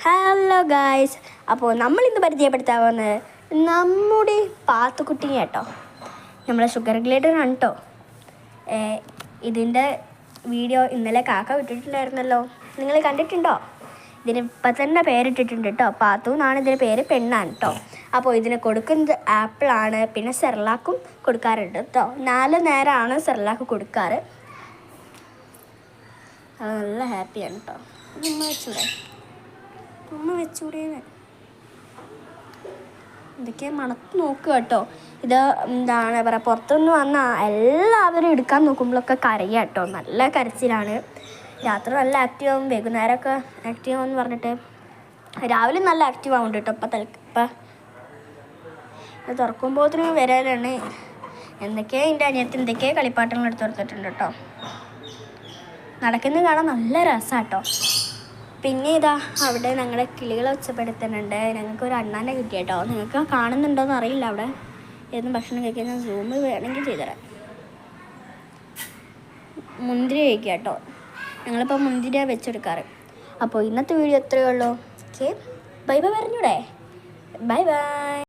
Hello guys, അപ്പോൾ നമ്മളിന്ന് പരിചയപ്പെടുത്താൻ പോകുന്നത് നമ്മുടെ പാത്തുക്കുട്ടിനെ കേട്ടോ. നമ്മളെ ഷുഗർ ഗ്ലേഡറാണ് കേട്ടോ. ഇതിൻ്റെ വീഡിയോ ഇന്നലെ കാക്ക വിട്ടിട്ടുണ്ടായിരുന്നല്ലോ, നിങ്ങൾ കണ്ടിട്ടുണ്ടോ? ഇതിന് ഇപ്പം തന്നെ പേരിട്ടിട്ടുണ്ട് കേട്ടോ. പാത്തു എന്നാണ് ഇതിൻ്റെ പേര്, പെണ്ണാണ് കേട്ടോ. അപ്പോൾ ഇതിന് കൊടുക്കുന്നത് ആപ്പിളാണ്, പിന്നെ സെർലാക്കും കൊടുക്കാറുണ്ട് കേട്ടോ. 4 നേരമാണ് സെർലാക്ക് കൊടുക്കാറ്. അത് നല്ല ഹാപ്പിയാണ് കേട്ടോ. ഉമ്മ വെച്ചൂടേന്ന് എന്തൊക്കെയാ മണത്ത് നോക്കുക കേട്ടോ. ഇത് എന്താണ് പറയുക, പുറത്തുനിന്ന് വന്നാൽ എല്ലാവരും എടുക്കാൻ നോക്കുമ്പോഴൊക്കെ കരയുക കേട്ടോ. നല്ല കരച്ചിലാണ്. രാത്രി നല്ല ആക്റ്റീവ് ആവും, വൈകുന്നേരമൊക്കെ ആക്റ്റീവ് ആവുമെന്ന് പറഞ്ഞിട്ട് രാവിലെ നല്ല ആക്റ്റീവ് ആവുന്നുണ്ട് കേട്ടോ. ഇപ്പം ഇത് തുറക്കുമ്പോഴത്തേന് വരാനാണ്. എന്തൊക്കെയാണ് എൻ്റെ അനിയത്തി എന്തൊക്കെയാണ് കളിപ്പാട്ടങ്ങൾ എടുത്ത് കൊടുത്തിട്ടുണ്ട് കേട്ടോ. നടക്കുന്നത് കാണാൻ നല്ല രസമാണ് കേട്ടോ. പിന്നെ ഇതാ അവിടെ ഞങ്ങളെ കിളികളെ ഒച്ചപ്പെടുത്തുന്നുണ്ട്. ഞങ്ങൾക്കൊരു അണ്ണാനെ കിട്ടിയ കേട്ടോ. നിങ്ങൾക്ക് കാണുന്നുണ്ടോയെന്ന് അറിയില്ല. അവിടെ ഏതും ഭക്ഷണം കഴിക്കാൻ സൂം വേണമെങ്കിൽ ചെയ്തുതരാം. മുന്തിരി കഴിക്കുക കേട്ടോ. ഞങ്ങളിപ്പോൾ മുന്തിരിയാണ് വെച്ചെടുക്കാറ്. അപ്പോൾ ഇന്നത്തെ വീഡിയോ എത്രയേ ഉള്ളൂ. ഓക്കെ, ബൈ ബൈ പറഞ്ഞൂടെ. Bye bye.